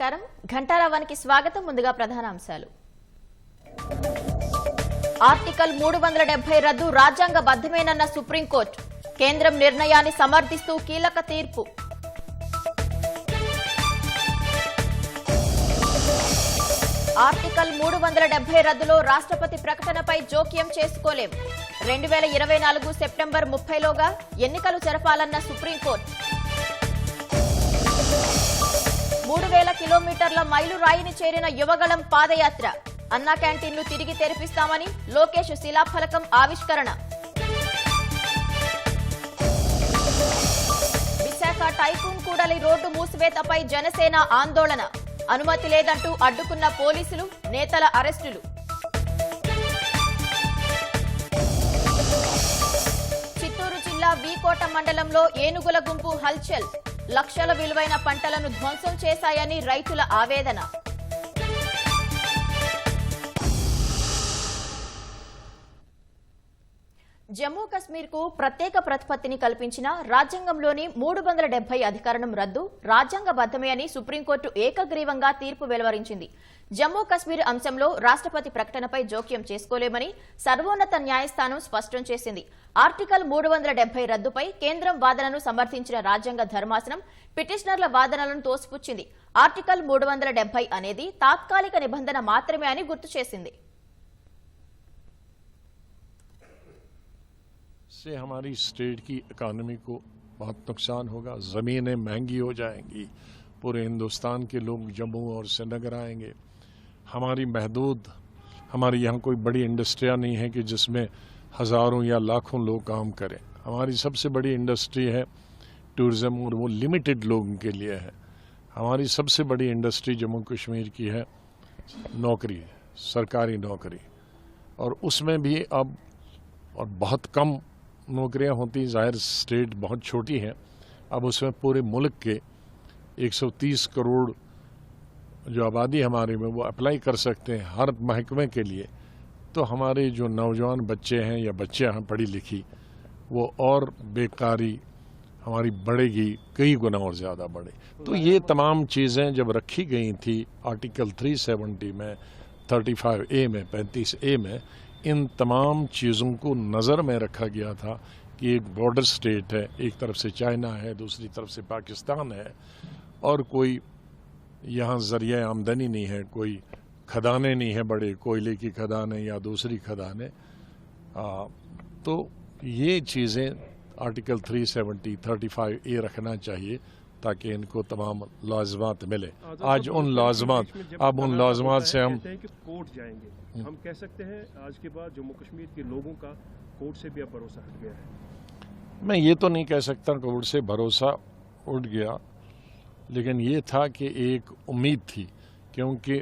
నమస్కారం ఘంటారావానికి స్వాగతం ముందుగా ప్రధాన అంశాలు ఆర్టికల్ 370 రద్దు రాజ్యాంగబద్ధమేనన్న సుప్రీంకోర్టు కేంద్రం నిర్ణయాన్ని సమర్థిస్తూ కీలక తీర్పు ఆర్టికల్ 370 రద్దులో రాష్ట్రపతి ప్రకటనపై జోక్యం చేసుకోలేం 2024 సెప్టెంబర్ 30లోగా ఎన్నికలు జరపాలన్న సుప్రీంకోర్టు 3000 కిలోమీటర్ల మైలురాయిని చేరిన యువగళం పాదయాత్ర అన్నా క్యాంటీన్లు తిరిగి తెరిపిస్తామని లోకేష్ శిలాఫలకం ఆవిష్కరణ విశాఖ టైకూన్ కూడలి రోడ్డు మూసివేతపై జనసేన ఆందోళన అనుమతి లేదంటూ అడ్డుకున్న పోలీసులు నేతల అరెస్టులు చిత్తూరు జిల్లా వీకోట మండలంలో ఏనుగుల గుంపు హల్చల్ లక్షల విలువైన పంటలను ధ్వంసం చేశాయని రైతుల ఆవేదన జమ్మూ కశ్మీర్ కు ప్రత్యేక ప్రతిపత్తిని కల్పించిన రాజ్యాంగంలోని 370 అధికరణం రద్దు రాజ్యాంగబద్ధమే అని సుప్రీంకోర్టు ఏకగ్రీవంగా తీర్పు వెలువరించింది. జమ్మూ కశ్మీర్ అంశంలో రాష్ట్రపతి ప్రకటనపై జోక్యం చేసుకోలేమని సర్వోన్నత న్యాయస్థానం స్పష్టం చేసింది. ఆర్టికల్ 370 రద్దుపై కేంద్రం వాదనను సమర్థించిన రాజ్యాంగ ధర్మాసనం పిటిషనర్ల వాదనలను తోసిపుచ్చింది. ఆర్టికల్ 370 అనేది తాత్కాలిక నిబంధన మాత్రమే అని గుర్తు చేసింది. से हमारी स्टेट की इकॉनमी को बहुत नुकसान होगा, ज़मीनें महंगी हो जाएंगी, पूरे हिंदुस्तान के लोग जम्मू और श्रीनगर आएंगे. हमारी महदूद हमारी यहाँ कोई बड़ी इंडस्ट्रियाँ नहीं है कि जिसमें हज़ारों या लाखों लोग काम करें. हमारी सबसे बड़ी इंडस्ट्री है टूरिज़्म और वो लिमिटेड लोगों के लिए है. हमारी सबसे बड़ी इंडस्ट्री जम्मू कश्मीर की है नौकरी, सरकारी नौकरी, और उसमें भी अब और बहुत कम नौकरियां होती. ज़ाहिर स्टेट बहुत छोटी है, अब उसमें पूरे मुल्क के 130 करोड़ जो आबादी हमारे में वो अप्लाई कर सकते हैं हर महकमे के लिए. तो हमारे जो नौजवान बच्चे हैं या बच्चे हैं पढ़ी लिखी, वो और बेकारी हमारी बढ़ेगी, कई गुना और ज़्यादा बढ़े. तो ये तमाम चीज़ें जब रखी गई थी आर्टिकल 370 में, 35A में, 35A में, इन तमाम चीज़ों को नज़र में रखा गया था कि एक बॉर्डर स्टेट है, एक तरफ से चाइना है, दूसरी तरफ से पाकिस्तान है, और कोई यहाँ ज़रिया आमदनी नहीं है, कोई खदाने नहीं है, बड़े कोयले की खदानें या दूसरी खदानें. तो ये चीज़ें आर्टिकल 370, 35A रखना चाहिए ताकि इनको तमाम लाज़िमात मिले. आज उन लाज़िमात से हम कोर्ट जाएंगे. हम कह सकते हैं आज के बाद जम्मू कश्मीर के लोगों का कोर्ट से भी अब भरोसा हट गया है. मैं ये तो नहीं कह सकता कोर्ट से भरोसा उठ गया, लेकिन ये था कि एक उम्मीद थी, क्योंकि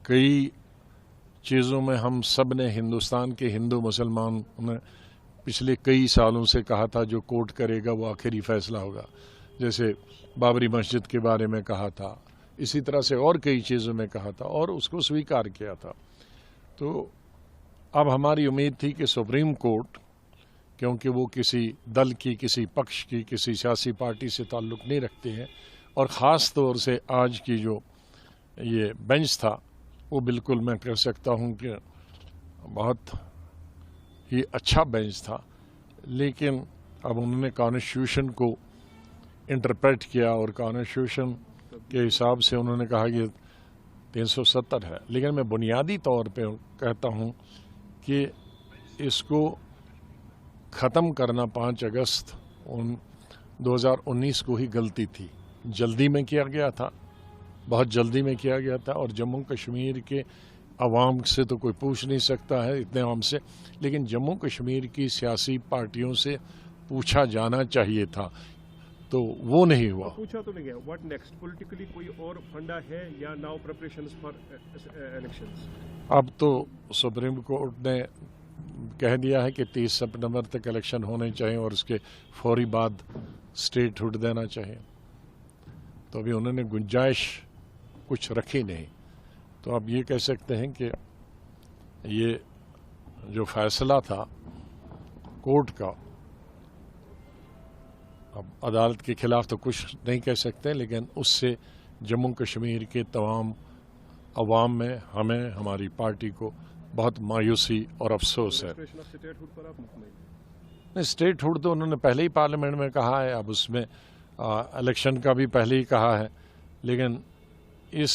कई चीज़ों में हम सब ने, हिंदुस्तान के हिंदू मुसलमान ने पिछले कई सालों से कहा था जो कोर्ट करेगा वो आखिरी फैसला होगा. जैसे बाबरी मस्जिद के बारे में कहा था, इसी तरह से और कई चीज़ों में कहा था और उसको स्वीकार किया था. तो अब हमारी उम्मीद थी कि सुप्रीम कोर्ट, क्योंकि वो किसी दल की, किसी पक्ष की, किसी सियासी पार्टी से ताल्लुक़ नहीं रखते हैं, और ख़ास तौर से आज की जो ये बेंच था वो बिल्कुल मैं कह सकता हूँ कि बहुत ही अच्छा बेंच था. लेकिन अब उन्होंने कॉन्स्टिट्यूशन को इंटरप्रेट किया और कॉन्स्टिट्यूशन के हिसाब से उन्होंने कहा कि 370 है. लेकिन मैं बुनियादी तौर पे कहता हूँ कि इसको ख़त्म करना 5 अगस्त 2019 को ही गलती थी. जल्दी में किया गया था, बहुत जल्दी में किया गया था, और जम्मू कश्मीर के अवाम से तो कोई पूछ नहीं सकता है इतने आम से, लेकिन जम्मू कश्मीर की सियासी पार्टियों से पूछा जाना चाहिए था, तो वो नहीं हुआ. पूछा तो नहीं गया. व्हाट नेक्स्ट पॉलिटिकली कोई और फंडा है या नाउ प्रिपरेशंस फॉर इलेक्शंस? अब तो सुप्रीम कोर्ट ने कह दिया है कि 30 सितंबर तक इलेक्शन होने चाहिए और उसके फौरी बाद स्टेटहुड देना चाहिए. तो अभी उन्होंने गुंजाइश कुछ रखी नहीं. तो अब ये कह सकते हैं कि ये जो फैसला था कोर्ट का, अब अदालत के खिलाफ तो कुछ नहीं कह सकते, लेकिन उससे जम्मू कश्मीर के तमाम अवाम में, हमें, हमारी पार्टी को बहुत मायूसी और अफसोस है। Restoration of statehood पर आप मुतमईन? नहीं, स्टेटहुड तो उन्होंने पहले ही पार्लियामेंट में कहा है, अब उसमें इलेक्शन का भी पहले ही कहा है, लेकिन इस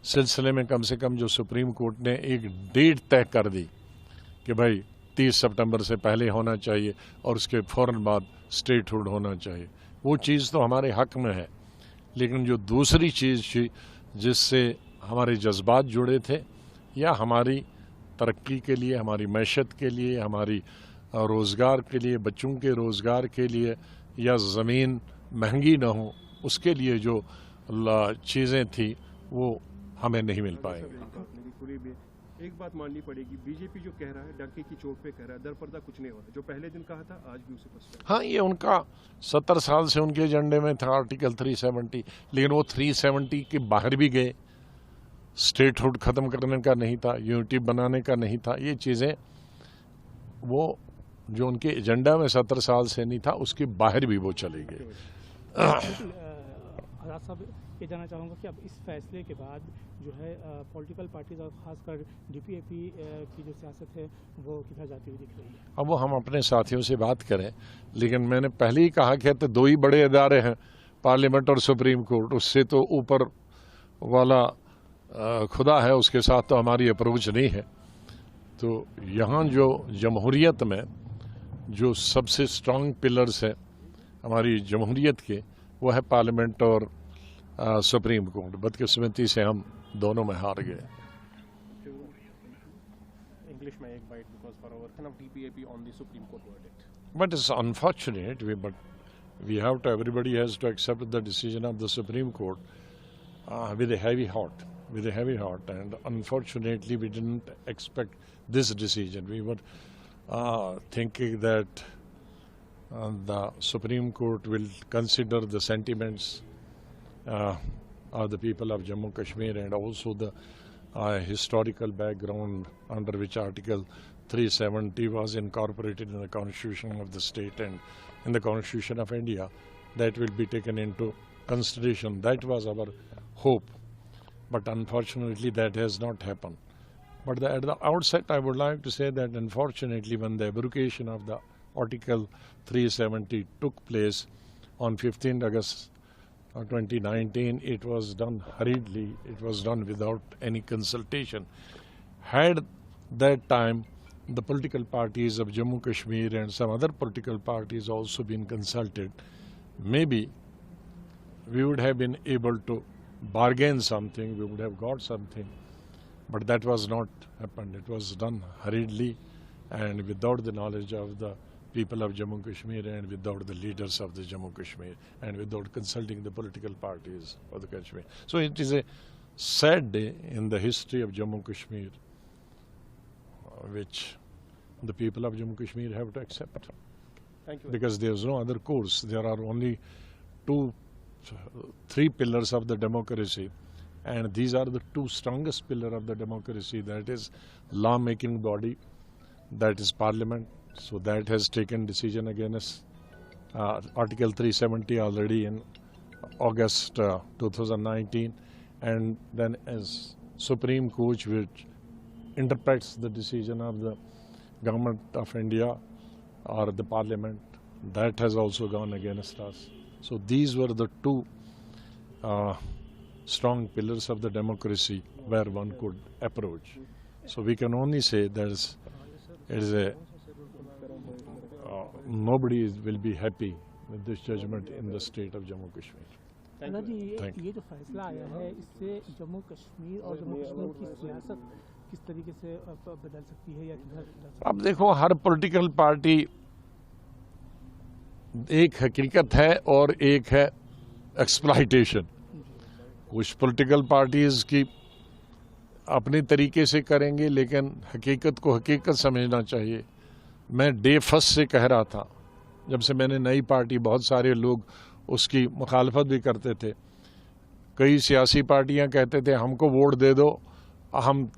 सिलसिले में कम से कम जो सुप्रीम कोर्ट ने एक डेट तय कर दी कि भाई 30 सितंबर से पहले होना चाहिए और उसके फौरन बाद स्टेटहुड होना चाहिए, वो चीज़ तो हमारे हक में है। लेकिन जो दूसरी चीज़ थी जिससे हमारे जज्बात जुड़े थे, या हमारी तरक्की के लिए, हमारी मैशत के लिए, हमारी रोज़गार के लिए, बच्चों के रोज़गार के लिए, या ज़मीन महंगी ना हो, उसके लिए जो चीज़ें थी वो हमें नहीं मिल पाएंगी। एक बात माननी पड़ेगी, बीजेपी जो कह रहा है डंके की चोट पे कह रहा है, दरपर्दा कुछ नहीं हो रहा। जो पहले दिन कहा था आज भी उसे पछता है। हाँ, ये उनका 70 साल से उनके एजेंडे में था आर्टिकल 370, लेकिन वो 370 के बाहर भी गए। स्टेटहुड खत्म करने का नहीं था, यूनिटी बनाने का नहीं था, ये चीज़ें वो जो उनके एजेंडा में 70 साल से नहीं था उसके बाहर भी वो चले गए। आज़ाद साहब, ये जानना चाहूँगा कि अब इस फैसले के बाद जो है पॉलिटिकल पार्टीज और ख़ासकर डीपीएपी की जो सियासत है वो किधर जाती हुई दिख रही है? अब वो हम अपने साथियों से बात करें, लेकिन मैंने पहले ही कहा कि तो दो ही बड़े इदारे हैं, पार्लियामेंट और सुप्रीम कोर्ट, उससे तो ऊपर वाला खुदा है, उसके साथ तो हमारी अप्रोच नहीं है। तो यहाँ जो जमहूरियत में जो सबसे स्ट्रांग पिलर्स है हमारी जमहूरियत के, वो है पार्लियामेंट और सुप्रीम कोर्ट। बदकिस्मती से हम दोनों में हार गए। English may एक bite because for our kind of DPAP on the Supreme Court verdict. But it's unfortunate, but we have to, everybody has to accept the decision of the Supreme Court with a heavy heart, and unfortunately we didn't expect this decision. We were thinking that the Supreme Court will consider the sentiments of the people of Jammu Kashmir and also the historical background under which Article 370 was incorporated in the Constitution of the state and in the Constitution of India. That will be taken into consideration. That was our hope, but unfortunately that has not happened. But at the outset I would like to say that unfortunately when the abrogation of the Article 370 took place on 15th August 2019, it was done hurriedly, it was done without any consultation. Had that time the political parties of Jammu Kashmir and some other political parties also been consulted, maybe we would have been able to bargain something, we would have got something, but that was not happened. It was done hurriedly and without the knowledge of the people of Jammu Kashmir and without the leaders of the Jammu Kashmir and without consulting the political parties of the Kashmir. So it is a sad day in the history of Jammu Kashmir, which the people of Jammu Kashmir have to accept. Thank you. Because there is no other course. There are only three pillars of the democracy, and these are the two strongest pillars of the democracy. That is law-making body, that is Parliament. So that has taken decision against Article 370 already in August 2019, and then as Supreme Court, which interprets the decision of the Government of India or the Parliament, that has also gone against us. So these were the two strong pillars of the democracy where one could approach. So we can only say that it is a nobody will be happy with this judgment in the state of Jammu Kashmir. Allah ji, Thank you. ये जो फैसला आया है इससे जम्मू कश्मीर और जम्मू कश्मीर की सियासत किस तरीके से बदल सकती है या किधर जा सकती अब देखो, हर पॉलिटिकल पार्टी एक हकीकत है और एक है एक्सप्लॉइटेशन। कुछ पॉलिटिकल पार्टीज की अपने तरीके से करेंगे, लेकिन हकीकत को हकीकत समझना चाहिए। मैं डे फर्स्ट से कह रहा था, जब से मैंने नई पार्टी, बहुत सारे लोग उसकी मुखालफत भी करते थे। कई सियासी पार्टियां कहते थे हमको वोट दे दो, हम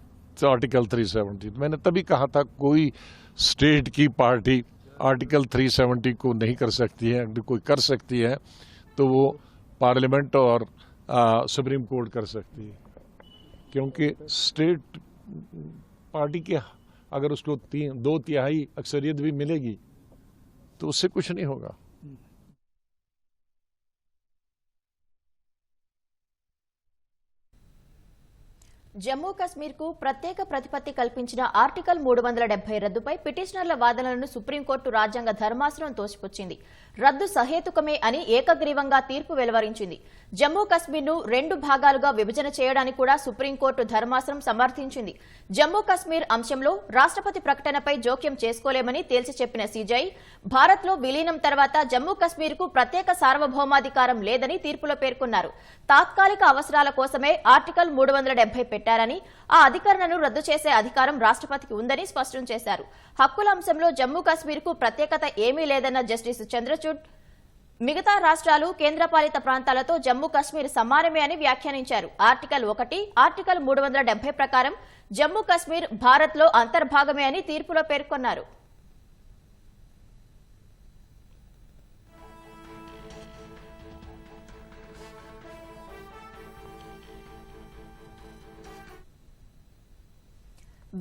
आर्टिकल 370। मैंने तभी कहा था कोई स्टेट की पार्टी आर्टिकल 370 को नहीं कर सकती है। अगर कोई कर सकती है तो वो पार्लियामेंट और सुप्रीम कोर्ट कर सकती है, क्योंकि स्टेट पार्टी के अगर उसको 2/3 अक्सरियत भी मिलेगी तो उससे कुछ नहीं होगा। జమ్మూ కశ్మీర్ కు ప్రత్యేక ప్రతిపత్తి కల్పించిన ఆర్టికల్ 370 రద్దుపై పిటిషనర్ల వాదనలను సుప్రీంకోర్టు రాజ్యాంగ ధర్మాసనం తోసిపుచ్చింది. రద్దు సహేతుకమే అని ఏకగ్రీవంగా తీర్పు వెలువరించింది. జమ్మూ కశ్మీర్ను 2 భాగాలుగా విభజన చేయడానికి కూడా సుప్రీంకోర్టు ధర్మాసనం సమర్థించింది. జమ్మూ కశ్మీర్ అంశంలో రాష్ట్రపతి ప్రకటనపై జోక్యం చేసుకోలేమని తేల్చి చెప్పిన సీజీఐ భారత్లో విలీనం తర్వాత జమ్మూ కశ్మీర్కు ప్రత్యేక సార్వభౌమాధికారం లేదని తీర్పులో పేర్కొన్నారు. తాత్కాలిక అవసరాల కోసమే ఆర్టికల్ 370 పెట్టారని, ఆ అధికరణను రద్దు చేసే అధికారం రాష్ట్రపతికి ఉందని స్పష్టం చేశారు. హక్కుల అంశంలో జమ్మూ కశ్మీర్కు ప్రత్యేకత ఏమీ లేదన్న జస్టిస్ చంద్రచూడ్ మిగతా రాష్ట్రాలు కేంద్రపాలిత ప్రాంతాలతో జమ్మూ కశ్మీర్ సమానమే అని వ్యాఖ్యానించారు. ఆర్టికల్ 1, ఆర్టికల్ 370 ప్రకారం జమ్మూ కశ్మీర్ భారత్లో అంతర్భాగమే అని తీర్పులో పేర్కొన్నారు.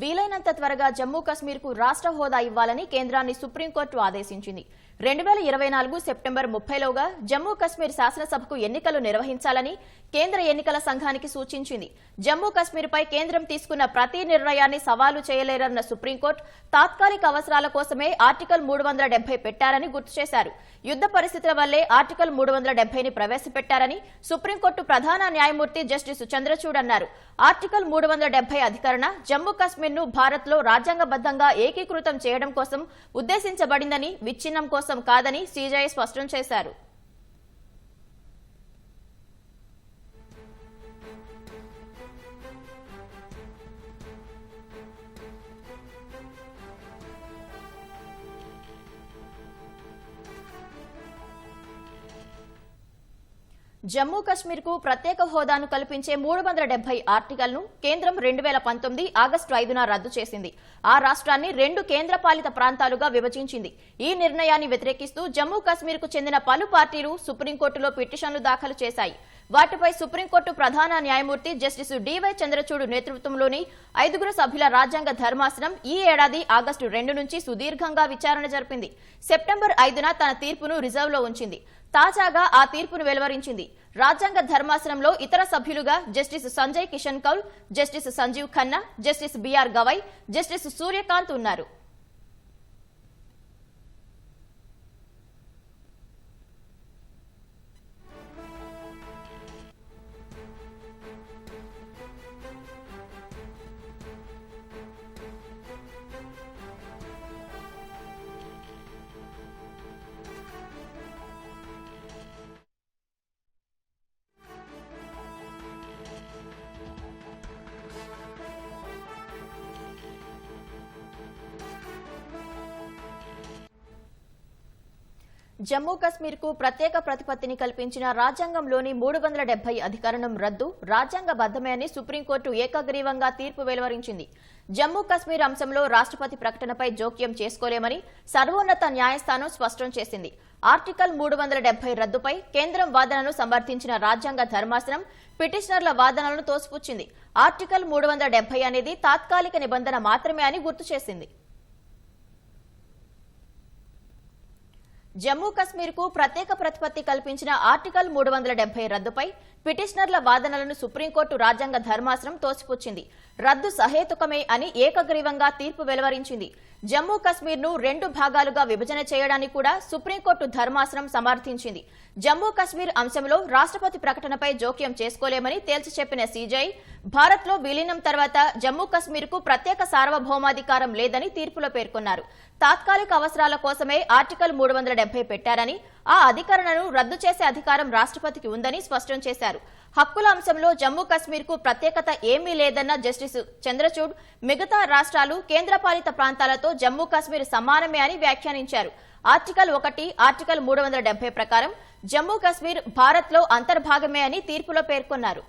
వీలైనంత త్వరగా జమ్మూ కశ్మీర్ కు రాష్ట్ర హోదా ఇవ్వాలని కేంద్రాన్ని సుప్రీంకోర్టు ఆదేశించింది. 2024 సెప్టెంబర్ 30లోగా జమ్మూ కశ్మీర్ శాసనసభకు ఎన్నికలు నిర్వహించాలని కేంద్ర ఎన్నికల సంఘానికి సూచించింది. జమ్మూ కశ్మీర్పై కేంద్రం తీసుకున్న ప్రతి నిర్ణయాన్ని సవాలు చేయలేరన్న సుప్రీంకోర్టు తాత్కాలిక అవసరాల కోసమే ఆర్టికల్ 370 పెట్టారని గుర్తు చేశారు. యుద్ధ పరిస్థితుల వల్లే ఆర్టికల్ 370ని ప్రవేశపెట్టారని సుప్రీంకోర్టు ప్రధాన న్యాయమూర్తి జస్టిస్ చంద్రచూడ్ అన్నారు. ఆర్టికల్ 370 అధికరణ జమ్మూ కశ్మీర్ను భారత్లో రాజ్యాంగబద్ధంగా ఏకీకృతం చేయడం కోసం ఉద్దేశించబడిందని, విచ్ఛిన్నం కోసం కాదని సీజీఐ స్పష్టం చేశారు. జమ్మూ కశ్మీర్ కు ప్రత్యేక హోదాను కల్పించే 370 ఆర్టికల్ను కేంద్రం 2019 ఆగస్టు 5న రద్దు చేసింది. ఆ రాష్ట్రాన్ని 2 కేంద్రపాలిత ప్రాంతాలుగా విభజించింది. ఈ నిర్ణయాన్ని వ్యతిరేకిస్తూ జమ్మూ కశ్మీర్ కు చెందిన పలు పార్టీలు సుప్రీంకోర్టులో పిటిషన్లు దాఖలు చేశాయి. వాటిపై సుప్రీంకోర్టు ప్రధాన న్యాయమూర్తి జస్టిస్ డివై చంద్రచూడ్ నేతృత్వంలోని 5 సభ్యుల రాజ్యాంగ ధర్మాసనం ఈ ఏడాది ఆగస్టు 2 నుంచి సుదీర్ఘంగా విచారణ జరిపింది. సెప్టెంబర్ 5న తన తీర్పును రిజర్వ్లో ఉంచింది. తాజాగా ఆ తీర్పును వెలువరించింది. రాజ్యాంగ ధర్మాసనంలో ఇతర సభ్యులుగా Justice Sanjay Kishan Kaul, Justice Sanjiv Khanna, Justice BR Gavai, Justice Suryakant ఉన్నారు. జమ్మూ కశ్మీర్ కు ప్రత్యేక ప్రతిపత్తిని కల్పించిన రాజ్యాంగంలోని 370 అధికరణం రద్దు రాజ్యాంగబద్ధమే అని సుప్రీంకోర్టు ఏకగ్రీవంగా తీర్పు వెలువరించింది. జమ్మూ కశ్మీర్ అంశంలో రాష్ట్రపతి ప్రకటనపై జోక్యం చేసుకోలేమని సర్వోన్నత న్యాయస్థానం స్పష్టం చేసింది. ఆర్టికల్ 370 రద్దుపై కేంద్రం వాదనను సమర్థించిన రాజ్యాంగ ధర్మాసనం పిటిషనర్ల వాదనలను తోసిపుచ్చింది. ఆర్టికల్ 370 అనేది తాత్కాలిక నిబంధన మాత్రమే అని గుర్తు చేసింది. జమ్మూ కశ్మీర్ కు ప్రత్యేక ప్రతిపత్తి కల్పించిన ఆర్టికల్ 370 రద్దుపై పిటిషనర్ల వాదనలను సుప్రీంకోర్టు రాజ్యాంగ ధర్మాసనం తోసిపుచ్చింది. రద్దు సహేతుకమే అని ఏకగ్రీవంగా తీర్పు వెలువరించింది. జమ్మూ కశ్మీర్ ను 2 భాగాలుగా విభజన చేయడానికి కూడా సుప్రీంకోర్టు ధర్మాసనం సమర్థించింది. జమ్మూ కశ్మీర్ అంశంలో రాష్ట్రపతి ప్రకటనపై జోక్యం చేసుకోలేమని తేల్చి చెప్పిన సీజీఐ భారత్లో విలీనం తర్వాత జమ్మూ కశ్మీర్ కు ప్రత్యేక సార్వభౌమాధికారం లేదని తీర్పులో పేర్కొన్నారు. తాత్కాలిక అవసరాల కోసమే ఆర్టికల్ 370 పెట్టారని, ఆ అధికరణను రద్దు చేసే అధికారం రాష్ట్రపతికి ఉందని స్పష్టం చేశారు. హక్కుల అంశంలో జమ్మూ కశ్మీర్ కు ప్రత్యేకత ఏమీ లేదన్న జస్టిస్ చంద్రచూడ్ మిగతా రాష్ట్రాలు కేంద్రపాలిత ప్రాంతాలతో జమ్మూ కశ్మీర్ సమానమే అని వ్యాఖ్యానించారు. ఆర్టికల్ 1, ఆర్టికల్ 370 ప్రకారం జమ్మూ కశ్మీర్ భారత్లో అంతర్భాగమే అని తీర్పులో పేర్కొన్నారు.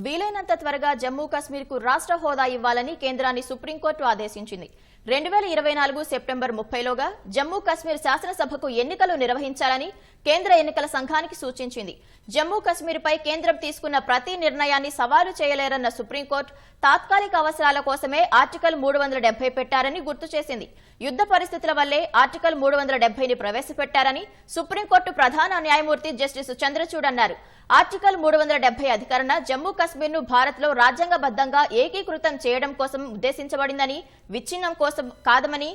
వీలైనంత త్వరగా జమ్మూ కశ్మీర్కు రాష్ట్ర హోదా ఇవ్వాలని కేంద్రాన్ని సుప్రీంకోర్టు ఆదేశించింది. 2024 సెప్టెంబర్ 30లోగా జమ్మూ కశ్మీర్ శాసనసభకు ఎన్నికలు నిర్వహించాలని కేంద్ర ఎన్నికల సంఘానికి సూచించింది. జమ్మూ కశ్మీర్పై కేంద్రం తీసుకున్న ప్రతి నిర్ణయాన్ని సవాలు చేయలేరన్న సుప్రీంకోర్టు తాత్కాలిక అవసరాల కోసమే ఆర్టికల్ 370 పెట్టారని గుర్తు చేసింది. యుద్ధ పరిస్థితుల వల్లే ఆర్టికల్ 370ని ప్రవేశపెట్టారని సుప్రీంకోర్టు ప్రధాన న్యాయమూర్తి జస్టిస్ చంద్రచూడ్ అన్నారు. ఆర్టికల్ 370 అధికరణ జమ్మూ కశ్మీర్ను భారత్లో రాజ్యాంగబద్ధంగా ఏకీకృతం చేయడం కోసం ఉద్దేశించబడిందని, విచ్ఛిన్నం కోసం కాదమని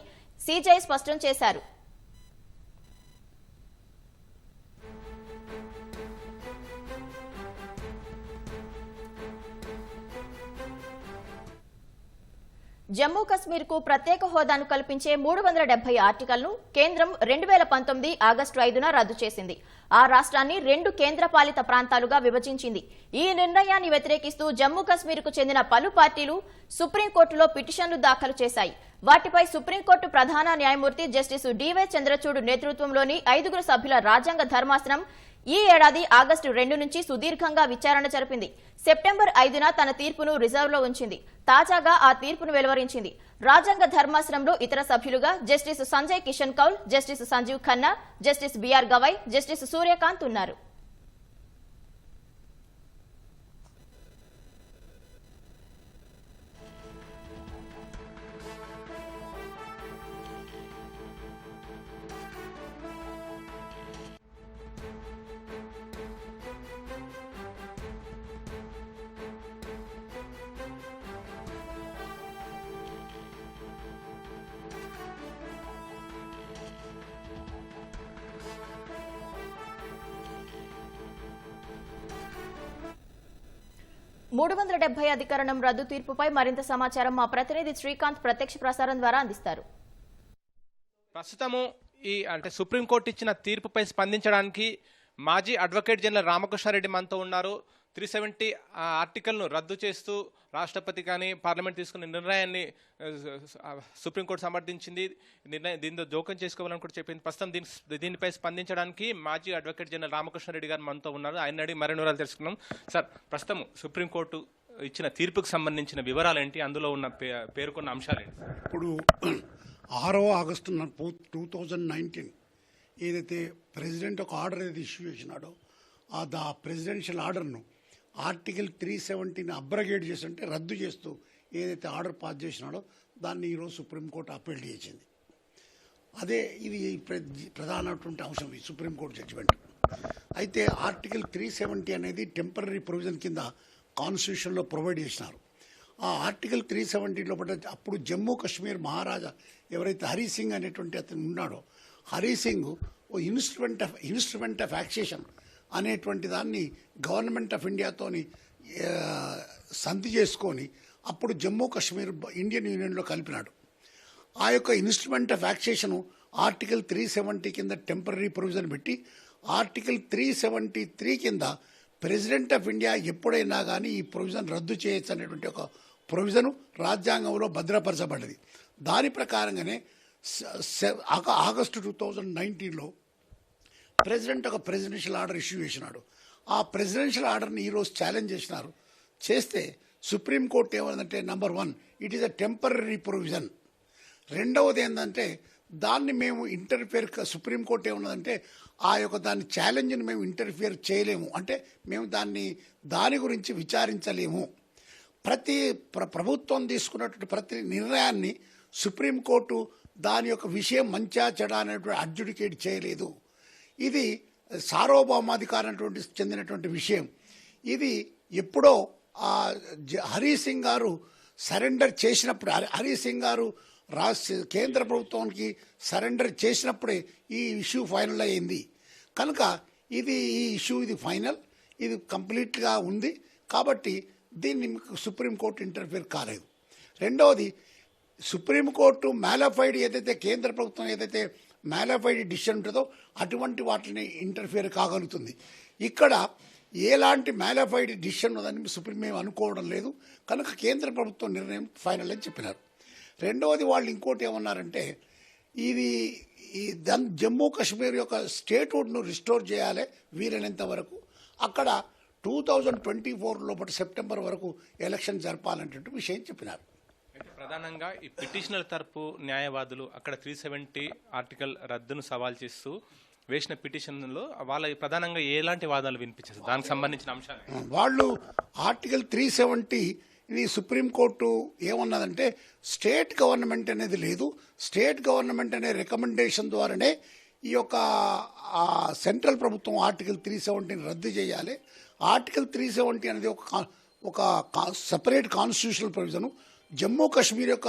సీజే స్పష్టం చేశారు. జమ్మూ కశ్మీర్ కు ప్రత్యేక హోదాను కల్పించే 370 ఆర్టికల్ను కేంద్రం 2019 ఆగస్టు 5న రద్దు చేసింది. ఆ రాష్ట్రాన్ని 2 కేంద్రపాలిత ప్రాంతాలుగా విభజించింది. ఈ నిర్ణయాన్ని వ్యతిరేకిస్తూ జమ్మూ కశ్మీర్ కు చెందిన పలు పార్టీలు సుప్రీంకోర్టులో పిటిషన్లు దాఖలు చేశాయి. వాటిపై సుప్రీంకోర్టు ప్రధాన న్యాయమూర్తి జస్టిస్ డివై చంద్రచూడ్ నేతృత్వంలోని 5 సభ్యుల రాజ్యాంగ ధర్మాసనం ఈ ఏడాది ఆగస్టు 2 నుంచి సుదీర్ఘంగా విచారణ జరిపింది. సెప్టెంబర్ 5న తన తీర్పును రిజర్వ్లో ఉంచింది. తాజాగా ఆ తీర్పును వెలువరించింది. రాజ్యాంగ ధర్మాసనంలో ఇతర సభ్యులుగా Justice Sanjay Kishan Kaul, Justice Sanjiv Khanna, Justice BR Gavai, Justice Suryakant ఉన్నారు. $370 అధికరణం రద్దు తీర్పుపై మరింత సమాచారం మా ప్రతినిధి శ్రీకాంత్ ప్రత్యక్ష ప్రసారం ద్వారా అందిస్తారు. ప్రస్తుతము సుప్రీంకోర్టు ఇచ్చిన తీర్పుపై స్పందించడానికి మాజీ అడ్వకేట్ జనరల్ రామకృష్ణారెడ్డి మనతో ఉన్నారు. 370 ఆర్టికల్ను రద్దు చేస్తూ రాష్ట్రపతి కానీ పార్లమెంట్ తీసుకున్న నిర్ణయాన్ని సుప్రీంకోర్టు సమర్థించింది. దీంతో జోక్యం చేసుకోవాలని కూడా చెప్పింది. ప్రస్తుతం దీనిపై స్పందించడానికి మాజీ అడ్వకేట్ జనరల్ రామకృష్ణారెడ్డి గారు మనతో ఉన్నారు. ఆయన అడిగి మరిన్ని వివరాలు తెలుసుకున్నాం. సార్, ప్రస్తుతం సుప్రీంకోర్టు ఇచ్చిన తీర్పుకు సంబంధించిన వివరాలు ఏంటి, అందులో ఉన్న పేర్కొన్న అంశాలు ఏంటి? ఇప్పుడు 6వ ఆగస్టు 2019 ఏదైతే ప్రెసిడెంట్ ఒక ఆర్డర్ ఏదైతే ఇష్యూ చేసినాడో ఆ ప్రెసిడెన్షియల్ ఆర్డర్ను ఆర్టికల్ 370ని అబ్రగేట్ చేసి అంటే రద్దు చేస్తూ ఏదైతే ఆర్డర్ పాస్ చేసినాడో దాన్ని ఈరోజు సుప్రీంకోర్టు అప్పీల్ చేసింది. అదే ఇది ప్రధానమైనటువంటి అంశం ఈ సుప్రీంకోర్టు జడ్జిమెంట్. అయితే ఆర్టికల్ 370 అనేది టెంపరరీ ప్రొవిజన్ కింద కాన్స్టిట్యూషన్లో ప్రొవైడ్ చేసినారు. ఆ ఆర్టికల్ 370లో అప్పుడు జమ్మూ కాశ్మీర్ మహారాజా ఎవరైతే హరి సింగ్ అనేటువంటి అతను ఉన్నాడో, హరి సింగ్ ఓ ఇన్స్ట్రుమెంట్ ఆఫ్ యాక్సేషన్ అనేటువంటి దాన్ని గవర్నమెంట్ ఆఫ్ ఇండియాతోని సంధి చేసుకొని అప్పుడు జమ్మూ కాశ్మీర్ ఇండియన్ యూనియన్లో కలిపినాడు. ఆ యొక్క ఇన్స్ట్రుమెంట్ ఆఫ్ యాక్సేషన్ ఆర్టికల్ 370 కింద టెంపరరీ ప్రొవిజన్ పెట్టి ఆర్టికల్ 373 కింద ప్రెసిడెంట్ ఆఫ్ ఇండియా ఎప్పుడైనా కానీ ఈ ప్రొవిజన్ రద్దు చేయొచ్చు అనేటువంటి ఒక ప్రొవిజన్ రాజ్యాంగంలో భద్రపరచబడ్డది. దాని ప్రకారంగానే ఆగస్టు 2019లో ప్రెసిడెంట్ ఒక ప్రెసిడెన్షియల్ ఆర్డర్ ఇష్యూ చేసినాడు. ఆ ప్రెసిడెన్షియల్ ఆర్డర్ని ఈరోజు ఛాలెంజ్ చేసినారు. చేస్తే సుప్రీంకోర్టు ఏమన్నదంటే number 1 it is a temporary provision. రెండవది ఏంటంటే దాన్ని మేము సుప్రీంకోర్టు ఏమన్నదంటే ఆ యొక్క దాని ఛాలెంజ్ని మేము ఇంటర్ఫియర్ చేయలేము, అంటే మేము దాని గురించి విచారించలేము. ప్రభుత్వం తీసుకున్నటువంటి ప్రతి నిర్ణయాన్ని సుప్రీంకోర్టు దాని యొక్క విషయం మంచా చెడా అనేటువంటి అడ్జుడికేట్ చేయలేదు. ఇది సార్వభౌమాధికారానికి చెందినటువంటి విషయం. ఇది ఎప్పుడో హరి సింగ్ గారు సరెండర్ చేసినప్పుడు, హరి సింగ్ గారు కేంద్ర ప్రభుత్వానికి సరెండర్ చేసినప్పుడే ఈ ఇష్యూ ఫైనల్ అయ్యింది. కనుక ఈ ఇష్యూ ఇది ఫైనల్, ఇది కంప్లీట్గా ఉంది. కాబట్టి దీన్ని సుప్రీంకోర్టు ఇంటర్ఫియర్ కాలేదు. రెండవది, సుప్రీంకోర్టు మ్యాలిఫైడ్ ఏదైతే కేంద్ర ప్రభుత్వం ఏదైతే మ్యాలిఫైడ్ డిసిషన్ ఉంటుందో అటువంటి వాటిని ఇంటర్ఫియర్ కాగలుగుతుంది. ఇక్కడ ఎలాంటి మ్యాలిఫైడ్ డిసిషన్ ఉందని సుప్రీం మేము అనుకోవడం లేదు. కనుక కేంద్ర ప్రభుత్వం నిర్ణయం ఫైనల్ అని చెప్పినారు. రెండవది, వాళ్ళు ఇంకోటి ఏమన్నారంటే ఇది జమ్మూ కాశ్మీర్ యొక్క స్టేట్హుడ్ను రిస్టోర్ చేయాలి వీలైనంత వరకు. అక్కడ 2024 లోపల సెప్టెంబర్ వరకు ఎలక్షన్ జరపాలనేటువంటి విషయం చెప్పినారు. అయితే ప్రధానంగా ఈ పిటిషనర్ తరపు న్యాయవాదులు అక్కడ 370 ఆర్టికల్ రద్దును సవాల్ చేస్తూ వేసిన పిటిషన్లో వాళ్ళ ప్రధానంగా ఎలాంటి వాదాలు వినిపించారు దానికి సంబంధించిన అంశాలు? వాళ్ళు ఆర్టికల్ 370 ఇది సుప్రీంకోర్టు ఏమన్నదంటే స్టేట్ గవర్నమెంట్ అనేది లేదు, స్టేట్ గవర్నమెంట్ అనే రికమెండేషన్ ద్వారానే ఈ యొక్క సెంట్రల్ ప్రభుత్వం ఆర్టికల్ 370 రద్దు చేయాలి. ఆర్టికల్ 370 అనేది ఒక separate constitutional provision, Jammu Kashmir యొక్క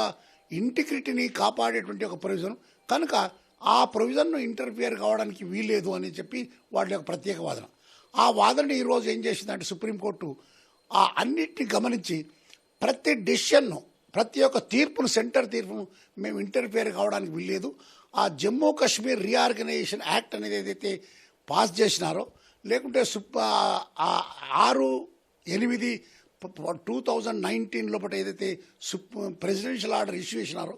ఇంటిగ్రిటీని కాపాడేటువంటి ఒక ప్రొవిజన్ కనుక ఆ ప్రొవిజన్ను ఇంటర్ఫియర్ కావడానికి వీల్లేదు అని చెప్పి వాళ్ళ యొక్క ప్రత్యేక వాదన. ఆ వాదనని ఈరోజు ఏం చేసిందంటే సుప్రీంకోర్టు ఆ అన్నిటిని గమనించి ప్రతి డెసిషన్ను, ప్రతి ఒక్క తీర్పును, సెంటర్ తీర్పును మేము ఇంటర్ఫియర్ కావడానికి వీల్లేదు. ఆ జమ్మూ కాశ్మీర్ రీఆర్గనైజేషన్ యాక్ట్ అనేది ఏదైతే పాస్ చేసినారో, లేకుంటే 6/8/2019 లోపల ఏదైతే ప్రెసిడెన్షియల్ ఆర్డర్ ఇష్యూ చేసినారో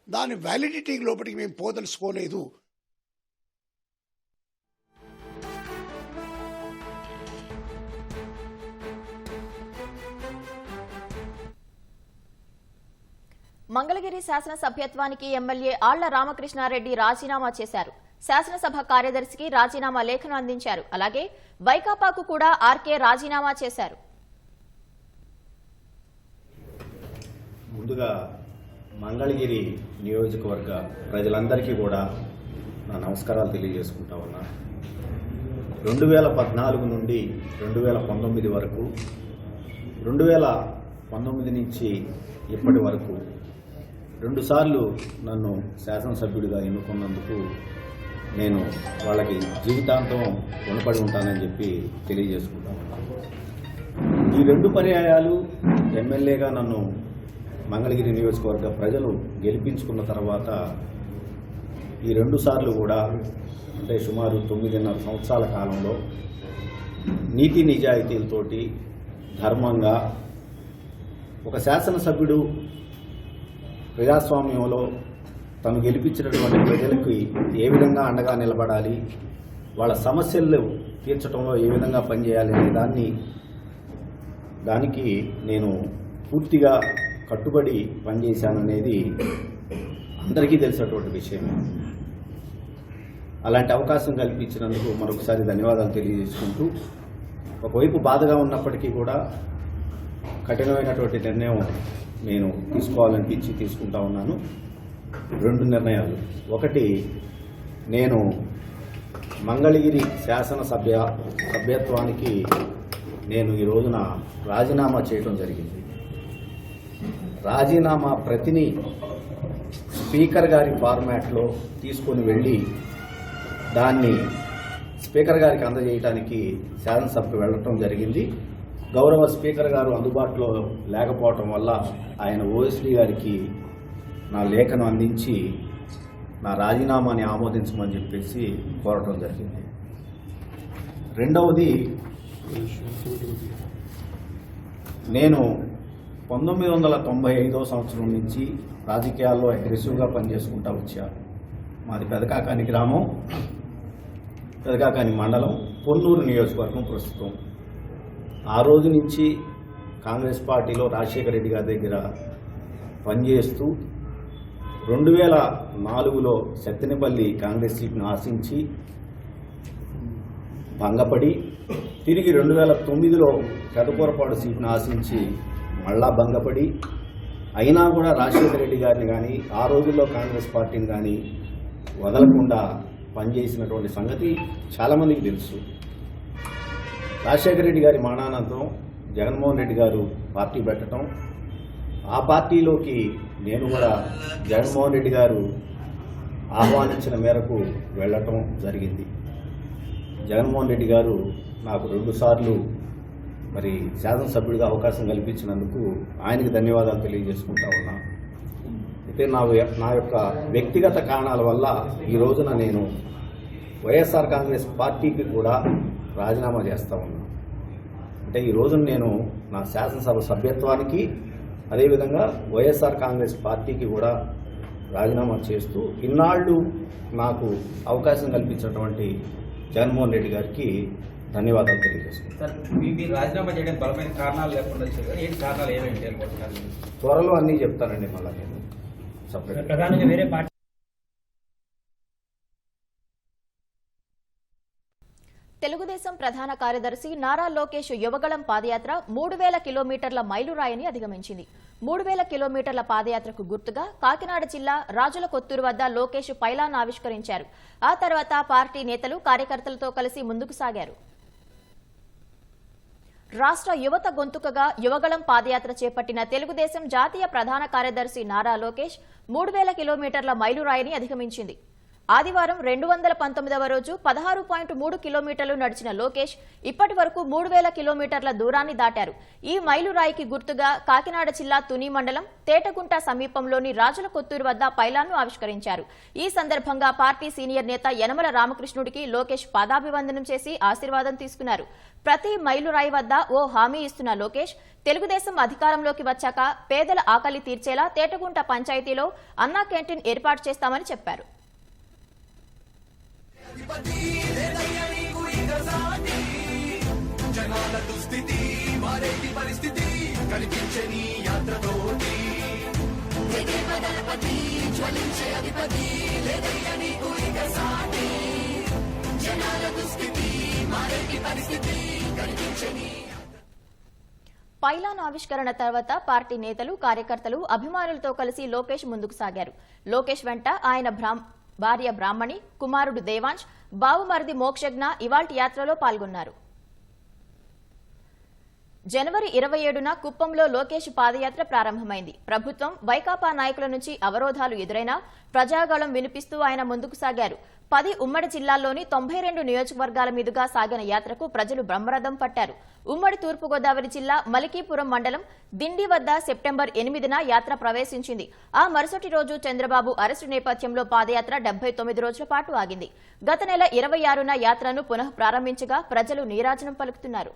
దాని వ్యాలిడిటీ లోపలికి మేము పోదలుచుకోలేదు. మంగళగిరి శాసనసభ్యత్వానికి ఎమ్మెల్యే ఆళ్ల రామకృష్ణారెడ్డి రాజీనామా చేశారు. శాసనసభ కార్యదర్శికి రాజీనామా లేఖను అందించారు. అలాగే వైకాపాకు కూడా ఆర్కే రాజీనామా చేశారు. ముందుగా మంగళగిరి నియోజకవర్గ ప్రజలందరికీ కూడా నా నమస్కారాలు తెలియజేసుకుంటా ఉన్నా. 2014 నుండి 2019 వరకు, 2019 నుంచి ఇప్పటి వరకు 2 సార్లు నన్ను శాసనసభ్యుడిగా ఎన్నుకున్నందుకు నేను వాళ్ళకి జీవితాంతం రుణపడి ఉంటానని చెప్పి తెలియజేసుకుంటా ఉన్నాను. ఈ 2 పర్యాయాలు ఎమ్మెల్యేగా నన్ను మంగళగిరి నియోజకవర్గ ప్రజలు గెలిపించుకున్న తర్వాత ఈ 2 సార్లు కూడా అంటే సుమారు 9.5 సంవత్సరాల కాలంలో నీతి నిజాయితీలతోటి ధర్మంగా ఒక శాసనసభ్యుడు ప్రజాస్వామ్యంలో తను గెలిపించినటువంటి ప్రజలకు ఏ విధంగా అండగా నిలబడాలి, వాళ్ళ సమస్యలు తీర్చడంలో ఏ విధంగా పనిచేయాలి అనే దానికి నేను పూర్తిగా కట్టుబడి పనిచేశాననేది అందరికీ తెలిసినటువంటి విషయం. అలాంటి అవకాశం కల్పించినందుకు మరొకసారి ధన్యవాదాలు తెలియజేసుకుంటూ, ఒకవైపు బాధగా ఉన్నప్పటికీ కూడా కఠినమైనటువంటి నిర్ణయం నేను తీసుకోవాలనిపించి తీసుకుంటా ఉన్నాను. 2 నిర్ణయాలు. ఒకటి, నేను మంగళగిరి సభ్యత్వానికి నేను ఈ రోజున రాజీనామా చేయడం జరిగింది. రాజీనామా ప్రతిని స్పీకర్ గారి ఫార్మాట్లో తీసుకొని వెళ్ళి దాన్ని స్పీకర్ గారికి అందజేయడానికి శాసనసభకు వెళ్ళటం జరిగింది. గౌరవ స్పీకర్ గారు అందుబాటులో లేకపోవటం వల్ల ఆయన ఓఎస్డీ గారికి నా లేఖను అందించి నా రాజీనామాని ఆమోదించమని చెప్పేసి కోరటం జరిగింది. రెండవది, నేను 1995వ సంవత్సరం నుంచి రాజకీయాల్లో అగ్రెసివ్గా పనిచేసుకుంటూ వచ్చాను. మాది పెదకాకాని గ్రామం, పెదకాకాని మండలం, పొన్నూరు నియోజకవర్గం ప్రస్తుతం. ఆ రోజు నుంచి కాంగ్రెస్ పార్టీలో రాజశేఖర రెడ్డి గారి దగ్గర పనిచేస్తూ 2004లో సత్తెనపల్లి కాంగ్రెస్ సీట్ను ఆశించి భంగపడి, తిరిగి 2009లో పెదకూరపాడు సీట్ను ఆశించి మళ్ళా భంగపడి, అయినా కూడా రాజశేఖర రెడ్డి గారిని కానీ ఆ రోజుల్లో కాంగ్రెస్ పార్టీని కానీ వదలకుండా పనిచేసినటువంటి సంగతి చాలామందికి తెలుసు. రాజశేఖర రెడ్డి గారి మరణానంతరం జగన్మోహన్ రెడ్డి గారు పార్టీ పెట్టడం, ఆ పార్టీలోకి నేను కూడా జగన్మోహన్ రెడ్డి గారు ఆహ్వానించిన మేరకు వెళ్ళటం జరిగింది. జగన్మోహన్ రెడ్డి గారు నాకు 2 సార్లు మరి శాసనసభ్యుడిగా అవకాశం కల్పించినందుకు ఆయనకి ధన్యవాదాలు తెలియజేసుకుంటా ఉన్నా. అయితే నా యొక్క వ్యక్తిగత కారణాల వల్ల ఈ రోజున నేను వైఎస్ఆర్ కాంగ్రెస్ పార్టీకి కూడా రాజీనామా చేస్తా ఉన్నా. అంటే ఈ రోజున నేను నా శాసనసభ సభ్యత్వానికి, అదేవిధంగా వైఎస్ఆర్ కాంగ్రెస్ పార్టీకి కూడా రాజీనామా చేస్తూ ఇన్నాళ్ళు నాకు అవకాశం కల్పించినటువంటి జగన్మోహన్ రెడ్డి గారికి ధన్యవాదాలు తెలియజేస్తున్నాను. సార్ మీరు రాజీనామా చేయడానికి బలమైన కారణాలు లేకుండా వచ్చారు కదా, ఏంటి కారణాలు ఏమేమి అనుకుంటున్నారు? త్వరలో అన్నీ చెప్తానండి. మళ్ళీ నేను సపరేట్ ప్రధానంగా వేరే పార్టీ తెలుగుదేశం ప్రధాన కార్యదర్శి నారా లోకేష్ యువగళం పాదయాత్ర 3000 కిలోమీటర్ల మైలురాయిని అధిగమించింది. 3000 కిలోమీటర్ల పాదయాత్రకు గుర్తుగా కాకినాడ జిల్లా రాజుల కొత్తూరు వద్ద లోకేష్ పైలాన్ ఆవిష్కరించారు. ఆ తర్వాత పార్టీ నేతలు కార్యకర్తలతో కలిసి ముందుకు సాగారు. రాష్ట్ర యువత గొంతుకగా యువగళం పాదయాత్ర చేపట్టిన తెలుగుదేశం జాతీయ ప్రధాన కార్యదర్శి నారా లోకేష్ 3000 కిలోమీటర్ల మైలురాయిని అధిగమించింది. ఆదివారం 219వ రోజు 16.3 కిలోమీటర్లు నడిచిన లోకేష్ ఇప్పటి వరకు 3000 కిలోమీటర్ల దూరాన్ని దాటారు. ఈ మైలురాయికి గుర్తుగా కాకినాడ జిల్లా తుని మండలం తేటగుంట సమీపంలోని రాజుల కొత్తూరు వద్ద పైలాన్ను ఆవిష్కరించారు. ఈ సందర్భంగా పార్టీ సీనియర్ నేత యనమల రామకృష్ణుడికి లోకేష్ పాదాభివందనం చేసి ఆశీర్వాదం తీసుకున్నారు. ప్రతి మైలురాయి వద్ద ఓ హామీ ఇస్తున్న లోకేష్ తెలుగుదేశం అధికారంలోకి వచ్చాక పేదల ఆకలి తీర్చేలా తేటగుంట పంచాయతీలో అన్నా క్యాంటీన్ ఏర్పాటు చేస్తామని చెప్పారు. పైలాన్ ఆవిష్కరణ తర్వాత పార్టీ నేతలు కార్యకర్తలు అభిమానులతో కలిసి లోకేష్ ముందుకు సాగారు. లోకేష్ వెంట ఆయన భార్య బ్రాహ్మణి, కుమారుడు దేవాంశ్, బావుమరిది మోక్షజ్ఞ ఇవాల్టి యాత్రలో పాల్గొన్నారు. జనవరి 27న కుప్పంలో లోకేష్ పాదయాత్ర ప్రారంభమైంది. ప్రభుత్వం వైకాపా నాయకుల నుంచి అవరోధాలు ఎదురైనా ప్రజాగళం వినిపిస్తూ ఆయన ముందుకు సాగారు. 10 ఉమ్మడి జిల్లాల్లోని 92 నియోజకవర్గాల మీదుగా సాగిన యాత్రకు ప్రజలు బ్రహ్మరథం పట్టారు. ఉమ్మడి తూర్పుగోదావరి జిల్లా మలికీపురం మండలం దిండి వద్ద సెప్టెంబర్ 8న యాత్ర ప్రవేశించింది. ఆ మరుసటి రోజు చంద్రబాబు అరెస్టు నేపథ్యంలో పాదయాత్ర 79 రోజుల పాటు ఆగింది. గత నెల 26న యాత్రను పునః ప్రారంభించగా ప్రజలు నీరాజనం పలుకుతున్నారు.